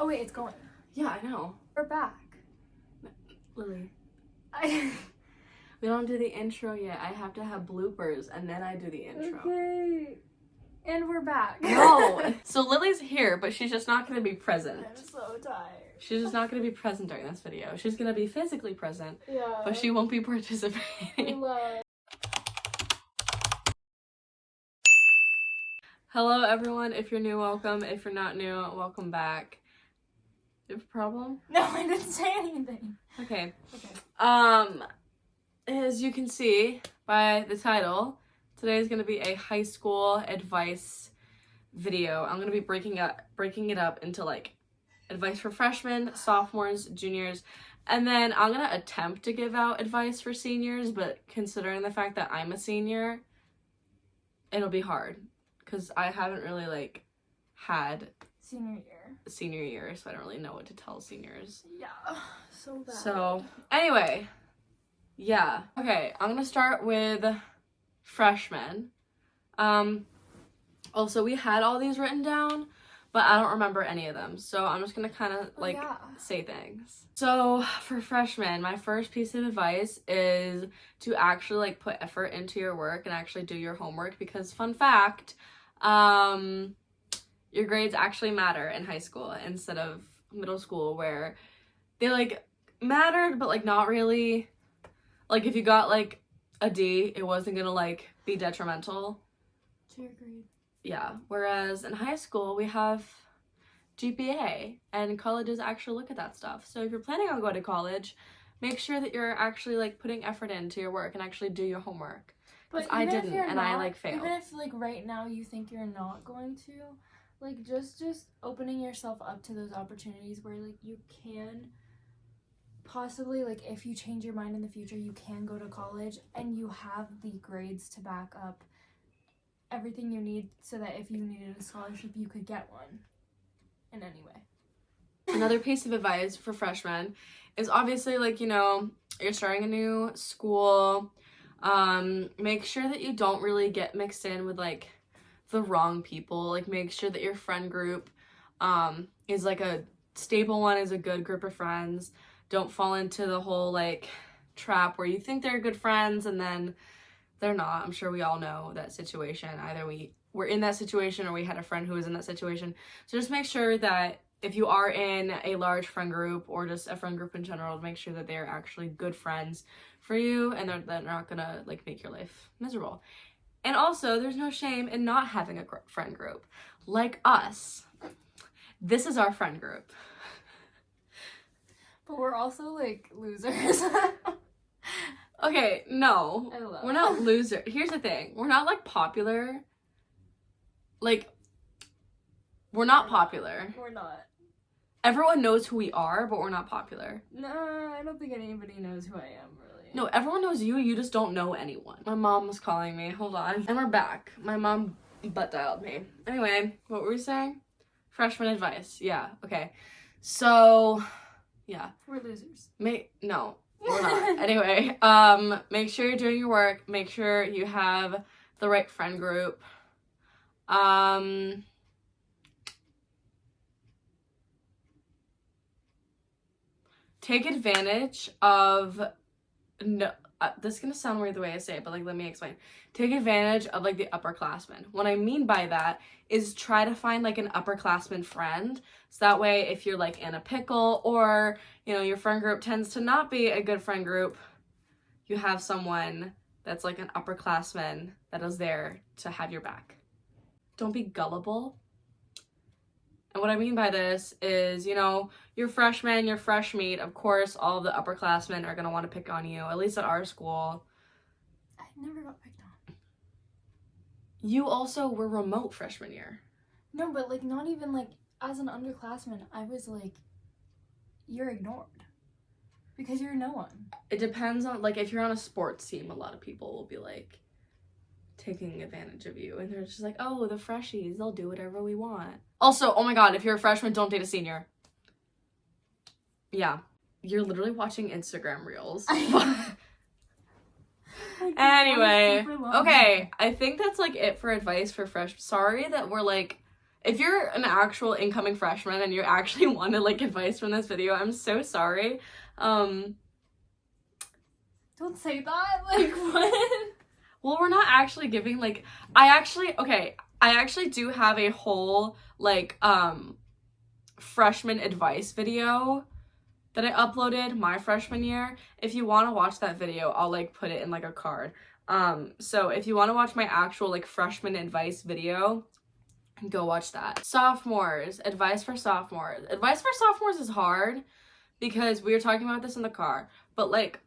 Oh wait, it's going. Yeah, I know. We're back. Lily, we don't do the intro yet. I have to have bloopers and then I do the intro. Okay. And we're back. No. So Lily's here, but she's just not going to be present. I'm so tired. She's just not going to be present during this video. She's going to be physically present, Yeah. but she won't be participating. Hello, everyone. If you're new, welcome. If you're not new, welcome back. You have a problem? No, I didn't say anything. Okay. Okay. As you can see by the title, today is going to be a high school advice video. I'm going to be breaking it up into like advice for freshmen, sophomores, juniors, and then I'm going to attempt to give out advice for seniors, but considering the fact that I'm a senior, it'll be hard because I haven't really like had senior year, so I don't really know what to tell seniors. Yeah. So bad. So anyway, yeah. Okay, I'm gonna start with freshmen. Also, we had all these written down, but I don't remember any of them, so I'm just gonna kind of like say things. So for freshmen, my first piece of advice is to actually like put effort into your work and actually do your homework, because fun fact, your grades actually matter in high school instead of middle school, where they like mattered but like not really. Like if you got like a D, it wasn't gonna like be detrimental to your grade. Yeah, whereas in high school we have GPA and colleges actually look at that stuff. So if you're planning on going to college, make sure that you're actually like putting effort into your work and actually do your homework. But I didn't, and I like failed. Even if like right now you think you're not going to, like just opening yourself up to those opportunities where like you can possibly, like if you change your mind in the future, you can go to college and you have the grades to back up everything you need, so that if you needed a scholarship, you could get one in any way. Another piece of advice for freshmen is obviously like, you know, you're starting a new school. Make sure that you don't really get mixed in with like the wrong people. Like make sure that your friend group is like a stable one, is a good group of friends. Don't fall into the whole like trap where you think they're good friends and then they're not. I'm sure we all know that situation. Either we were in that situation or we had a friend who was in that situation. So just make sure that if you are in a large friend group or just a friend group in general, make sure that they're actually good friends for you and they're not gonna like make your life miserable. And also, there's no shame in not having a friend group. Like us. This is our friend group. But we're also like losers. Okay, no. We're not losers. Here's the thing. We're not like popular. Like, we're not popular. We're not. Everyone knows who we are, but we're not popular. No, I don't think anybody knows who I am, really. No, everyone knows you. You just don't know anyone. My mom was calling me. Hold on. And we're back. My mom butt dialed me. Anyway, what were we saying? Freshman advice. Yeah, okay. So, yeah. We're losers. No, we're not. Anyway, make sure you're doing your work. Make sure you have the right friend group. Take advantage of, no, this is gonna sound weird the way I say it, but like let me explain. Take advantage of like the upperclassmen. What I mean by that is try to find like an upperclassman friend, so that way if you're like in a pickle or you know your friend group tends to not be a good friend group, you have someone that's like an upperclassman that is there to have your back. Don't be gullible. And what I mean by this is, you know, you're freshmen, you're fresh meat. Of course, all the upperclassmen are going to want to pick on you, at least at our school. I never got picked on. You also were remote freshman year. No, but like not even like as an underclassman, I was like, you're ignored. Because you're no one. It depends on, like, if you're on a sports team, a lot of people will be like, taking advantage of you and they're just like, oh, the freshies, they'll do whatever we want. Also, oh my god, if you're a freshman, don't date a senior. Yeah, you're literally watching Instagram reels. Anyway, okay, I think that's like it for advice for fresh. Sorry that we're like if you're an actual incoming freshman and you actually wanted like advice from this video, I'm so sorry. Don't say that. Like, what? Well, we're not actually giving like, I actually do have a whole like freshman advice video that I uploaded my freshman year. If you want to watch that video, I'll like put it in like a card. So if you want to watch my actual like freshman advice video, go watch that. Sophomores, advice for sophomores. Advice for sophomores is hard because we were talking about this in the car, but like,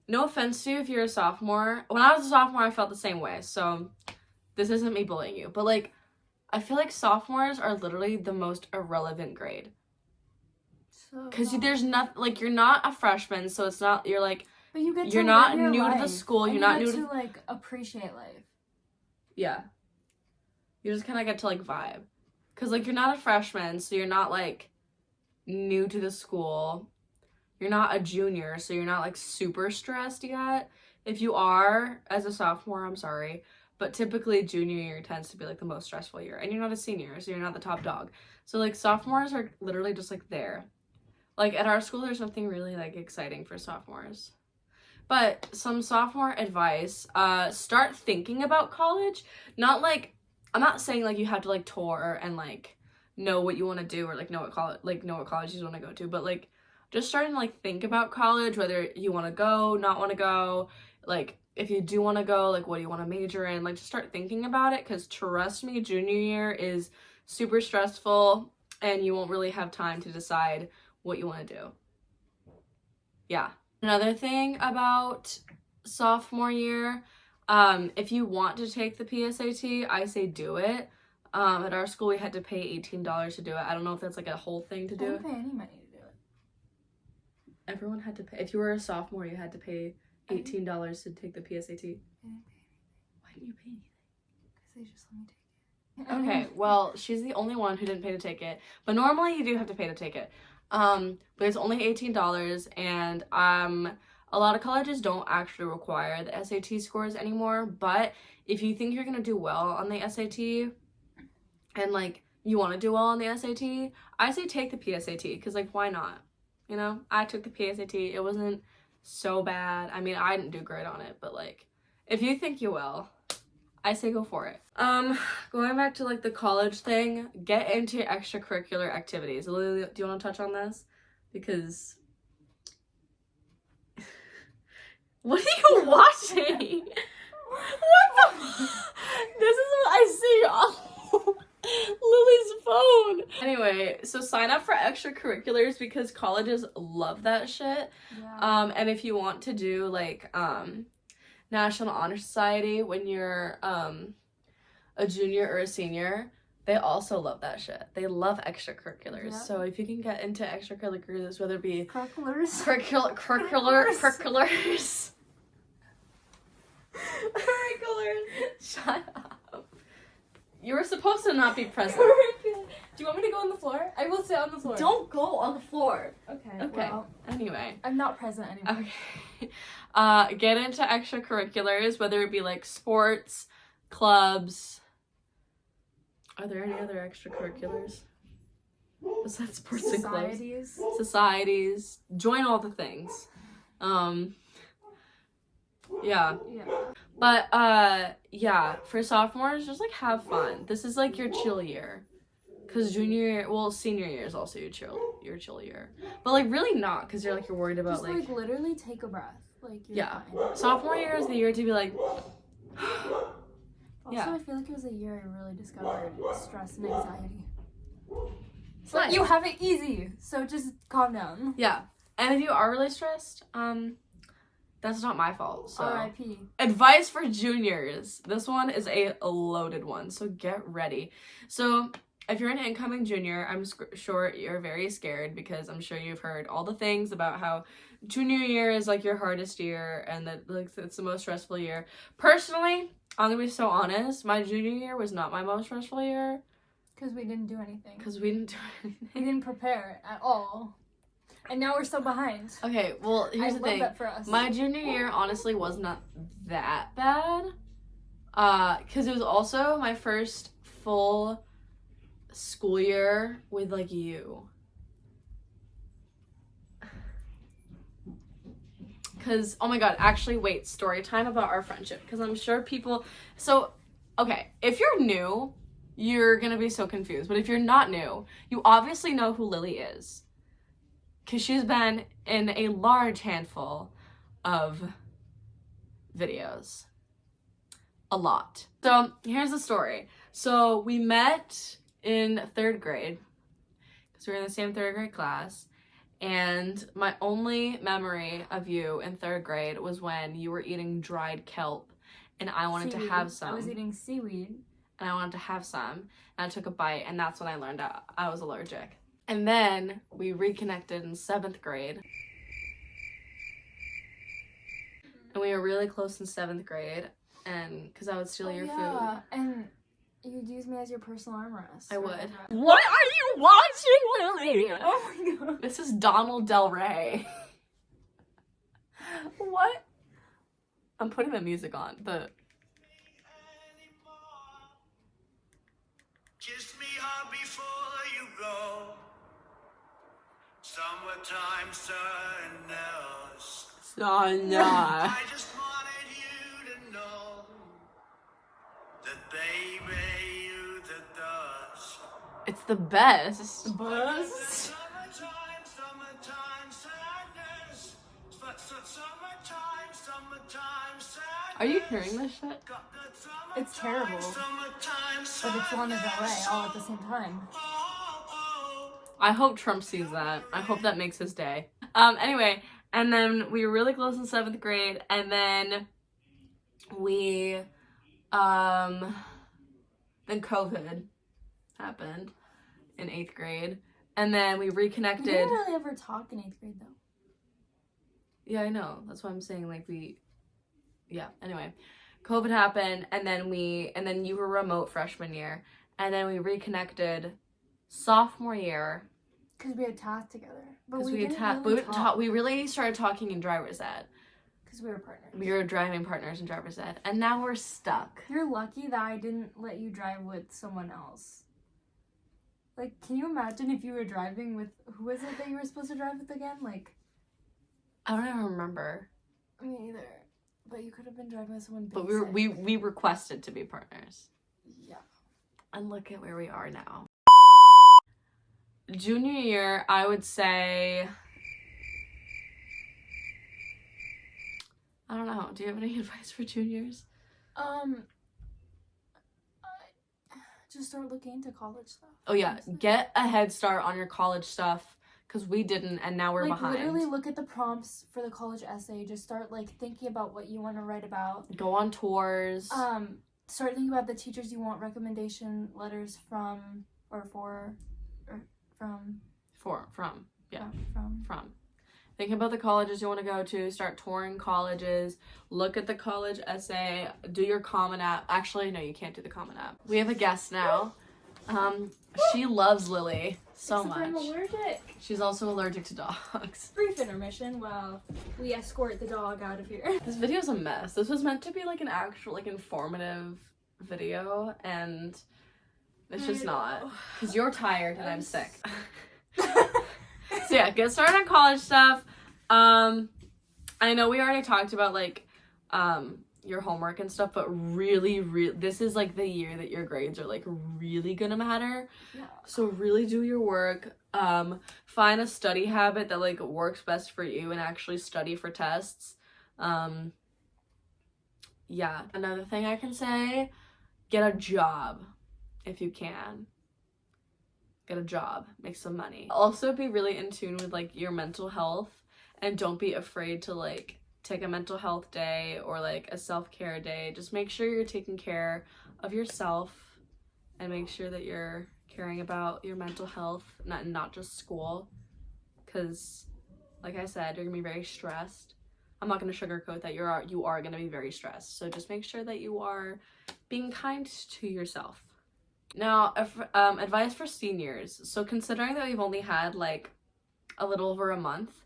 no offense to you if you're a sophomore. When I was a sophomore, I felt the same way, so this isn't me bullying you, but like, I feel like sophomores are literally the most irrelevant grade. Because there's not, like, you're not a freshman, so it's not, you're like, but you get to you're not live your new life, to the school, and you're not you new get to, like, appreciate life. Yeah. You just kind of get to, like, vibe. Because, like, you're not a freshman, so you're not, like, new to the school. You're not a junior, so you're not, like, super stressed yet. If you are, as a sophomore, I'm sorry. But typically, junior year tends to be, like, the most stressful year. And you're not a senior, so you're not the top dog. So, like, sophomores are literally just, like, there. Like, at our school, there's nothing really, like, exciting for sophomores. But some sophomore advice, start thinking about college. Not, like, I'm not saying, like, you have to, like, tour and, like, know what you want to do or, like, know what college you want to go to. But, like, just starting to, like, think about college, whether you want to go, not want to go. Like, if you do want to go, like, what do you want to major in? Like, just start thinking about it, because trust me, junior year is super stressful, and you won't really have time to decide what you want to do. Yeah. Another thing about sophomore year, if you want to take the PSAT, I say do it. At our school, we had to pay $18 to do it. I don't know if that's like a whole thing to do. I didn't pay any money to do it. Everyone had to pay. If you were a sophomore, you had to pay $18 to take the PSAT. I didn't pay anything. Why didn't you pay anything? Because they just let me take it. Okay, well, she's the only one who didn't pay to take it. But normally you do have to pay to take it. But it's only $18, and a lot of colleges don't actually require the SAT scores anymore. But if you think you're gonna do well on the SAT, and like you want to do well on the SAT, I say take the PSAT, because like, why not? You know, I took the PSAT. It wasn't so bad. I mean, I didn't do great on it, but like, if you think you will, I say go for it. Going back to like the college thing, get into extracurricular activities. Lily, do you want to touch on this? Because what are you watching? What the? This is what I see on Lily's phone. Anyway, so sign up for extracurriculars, because colleges love that shit. Yeah. And if you want to do like National Honor Society when you're a junior or a senior, they also love that shit. They love extracurriculars. Yeah. So if you can get into extracurriculars, whether it be Curriculars. curriculars. Shut up. You were supposed to not be present. Do you want me to go on the floor? I will sit on the floor. Don't go on the floor. Okay. Okay. Well, Anyway. I'm not present anymore. Okay. Get into extracurriculars, whether it be like sports, clubs. Are there any other extracurriculars besides sports and clubs? Societies. Join all the things. Yeah. Yeah. But yeah, for sophomores, just like have fun. This is like your chill year. Cause junior year, well, senior year is also your chill year. But like really not, cause you're worried about Just like literally take a breath. Like you're yeah. fine. Sophomore year is the year to be like Also, yeah. I feel like it was a year I really discovered stress and anxiety. So Nice. you have it easy, so just calm down. Yeah. And if you are really stressed, that's not my fault. So R.I.P. advice for juniors. This one is a loaded one, so get ready. So if you're an incoming junior, I'm sure you're very scared, because I'm sure you've heard all the things about how junior year is like your hardest year and that like it's the most stressful year. Personally, I'm gonna be so honest, my junior year was not my most stressful year. Because we didn't do anything. Because we didn't do anything. We didn't prepare at all. And now we're so behind. Okay, well, here's the thing. That for us. My junior year honestly was not that bad. Because it was also my first full school year with like you. Because, oh my god, actually, wait, story time about our friendship. Because I'm sure people, so, okay, if you're new, you're gonna be so confused. But if you're not new, you obviously know who Lily is. Because she's been in a large handful of videos. A lot. So, here's the story. So, we met in 3rd grade. Because we were in the same 3rd grade class. And my only memory of you in 3rd grade was when you were eating dried kelp and I wanted seaweed. to have some. I was eating seaweed. And I wanted to have some. And I took a bite and that's when I learned out I was allergic. And then we reconnected in 7th grade. And we were really close in 7th grade. And because I would steal your food. And you'd use me as your personal armrest. I would. What are you watching, Lily? Oh my god. This is Donald Del Rey. What? I'm putting the music on. Kiss me hard before you go. Summertime sadness. I just wanted you to know that baby you the dust. It's the best. Buzz. Summertime sadness. Summertime sadness. Are you hearing this shit? It's terrible. But it's Lana Del Rey all at the same time. I hope Trump sees that. I hope that makes his day. Anyway, and then we were really close in 7th grade, and then we, then COVID happened in 8th grade, and then we We reconnected. didn't really ever talk in 8th grade though. Yeah, I know. That's why I'm saying, like, anyway. COVID happened, and then you were remote freshman year, and then we reconnected sophomore year. Because we had tasks together. But Because we we didn't really talk. we really started talking in driver's ed. Because we were partners. We were driving partners in driver's ed, and now we're stuck. You're lucky that I didn't let you drive with someone else. Like, can you imagine if you were driving with, who was it that you were supposed to drive with again? Like, I don't even remember, me either. But you could have been driving with someone but basic. we requested to be partners, Yeah. and look at where we are now. Junior year, I would say, I don't know. Do you have any advice for juniors? Just start looking into college stuff. Oh yeah, honestly. get a head start on your college stuff, because we didn't, and now we're like, behind. literally look at the prompts for the college essay. Just start, like, thinking about what you want to write about. Go on tours. Start thinking about the teachers you want recommendation letters from, or for, or from. From. Yeah. From. Think about the colleges you want to go to. Start touring colleges. Look at the college essay. Do your Common App. Actually, no, you can't do the Common App. We have a guest now. She loves Lily so Except much. I'm allergic. She's also allergic to dogs. Brief intermission while we escort the dog out of here. This video's a mess. This was meant to be like an actual, like, informative video, and it's just not. Because you're tired and I'm sick. So yeah, get started on college stuff. I know we already talked about, like, your homework and stuff, but really, this is, like, the year that your grades are, like, really gonna matter. Yeah. So really do your work. Find a study habit that, like, works best for you and actually study for tests. Yeah. Another thing I can say, get a job if you can. Get a job, make some money. Also be really in tune with, like, your mental health, and don't be afraid to, like, take a mental health day or, like, a self-care day. Just make sure you're taking care of yourself and make sure that you're caring about your mental health, not just school, because, like I said, you're gonna be very stressed. I'm not gonna sugarcoat that you are gonna be very stressed. So just make sure that you are being kind to yourself. Now, advice for seniors. So considering that we've only had, like, a little over a month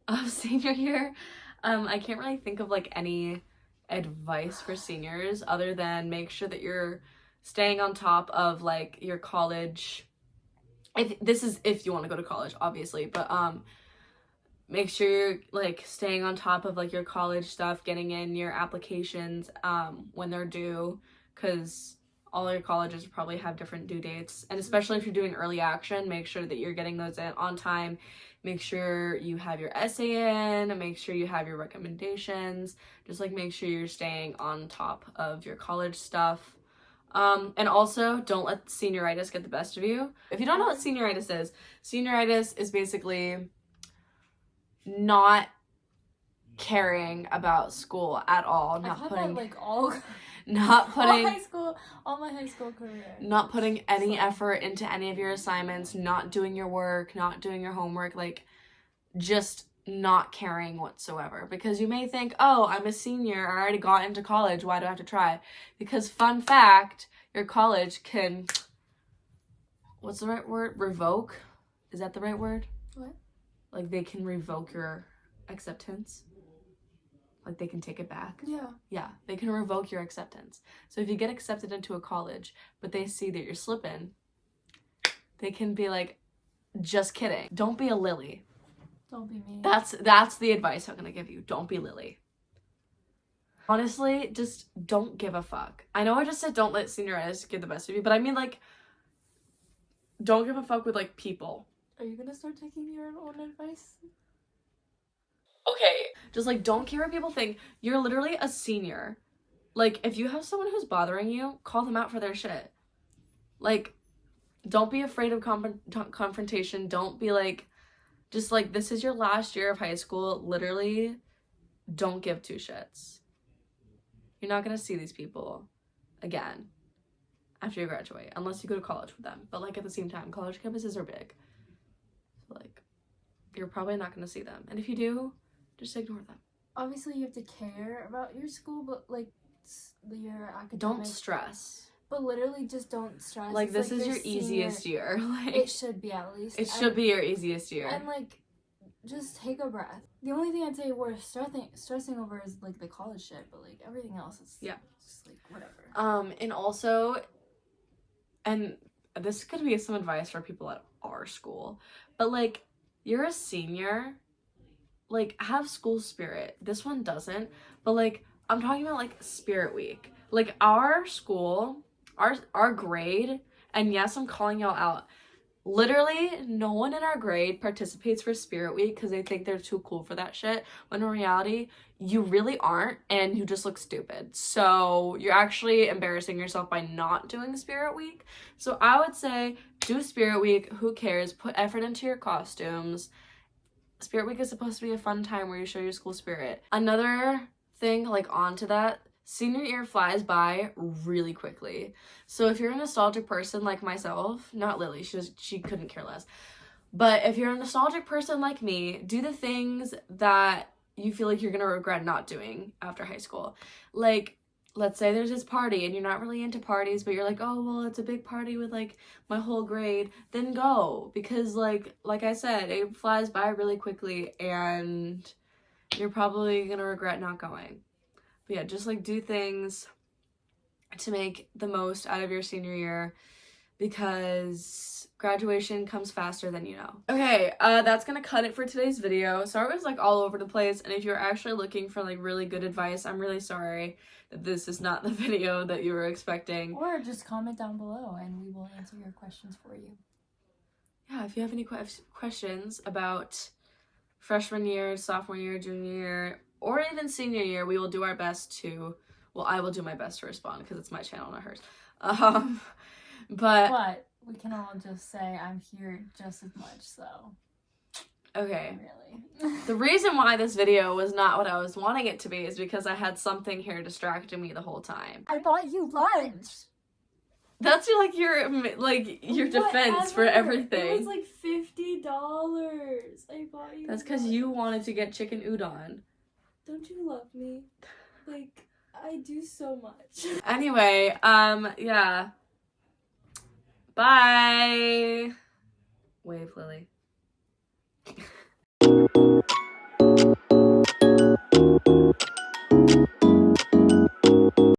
of senior year, I can't really think of, like, any advice for seniors other than make sure that you're staying on top of, like, your college if you want to go to college, obviously, but make sure you're like staying on top of like your college stuff, getting in your applications when they're due, because all your colleges probably have different due dates, and especially if you're doing early action, make sure that you're getting those in on time. Make sure you have your essay in, make sure you have your recommendations, just like make sure you're staying on top of your college stuff. And also don't let senioritis get the best of you. If you don't know what senioritis is basically not caring about school at all, I've had that like all my high school career. Not putting any effort into any of your assignments, not doing your work, not doing your homework, like just not caring whatsoever. Because you may think, oh, I'm a senior, I already got into college, why do I have to try? Because fun fact, your college can, what's the right word? Revoke? Is that the right word? What? Like they can revoke your acceptance. Like they can take it back. Yeah, they can revoke your acceptance. So if you get accepted into a college, but they see that you're slipping, they can be like, just kidding. Don't be a Lily. Don't be me. That's the advice I'm gonna give you. Don't be Lily. Honestly, just don't give a fuck. I know I just said don't let senioritis get the best of you, but I mean like, don't give a fuck with like people. Are you gonna start taking your own advice? Okay. Just like don't care what people think. You're literally a senior. Like if you have someone who's bothering you, call them out for their shit. Like don't be afraid of confrontation. Don't be like, just like, this is your last year of high school. Literally, don't give two shits. You're not gonna see these people again after you graduate, unless you go to college with them. But like at the same time, college campuses are big. So like, you're probably not gonna see them. And if you do, just ignore them. Obviously, you have to care about your school, but like your academics. Don't stress. But literally, just don't stress. Like, it's this like is your easiest year. Like, it should be at least. It should be your easiest year. And like, just take a breath. The only thing I'd say worth stressing over is like the college shit, but like everything else is just like whatever. And also, and this could be some advice for people at our school, but like, you're a senior, like have school spirit. This one doesn't, but like I'm talking about like Spirit Week. Like our school, our grade, and yes, I'm calling y'all out. Literally, no one in our grade participates for Spirit Week because they think they're too cool for that shit. When in reality, you really aren't, and you just look stupid. So you're actually embarrassing yourself by not doing Spirit Week. So I would say do Spirit Week. Who cares? Put effort into your costumes. Spirit Week is supposed to be a fun time where you show your school spirit. Another thing, like onto that, senior year flies by really quickly. So if you're a nostalgic person like myself, not Lily, she couldn't care less. But if you're a nostalgic person like me, do the things that you feel like you're gonna regret not doing after high school. Like, let's say there's this party and you're not really into parties, but you're like, oh, well, it's a big party with like my whole grade, then go. Because like I said, it flies by really quickly and you're probably gonna regret not going. But yeah, just like do things to make the most out of your senior year because graduation comes faster than you know. Okay, that's gonna cut it for today's video. Sorry it was like all over the place, and if you're actually looking for like really good advice, I'm really sorry that this is not the video that you were expecting. Or just comment down below and we will answer your questions for you. Yeah, if you have any questions about freshman year, sophomore year, junior year, or even senior year, we will do our best to, well, I will do my best to respond because it's my channel, not hers. But we can all just say I'm here just as much, so. Okay. Really. The reason why this video was not what I was wanting it to be is because I had something here distracting me the whole time. I bought you lunch. That's your defense for everything. It was like $50. I bought you. That's because you wanted to get chicken udon. Don't you love me? Like, I do so much. Anyway, yeah. Bye. Wave, Lily.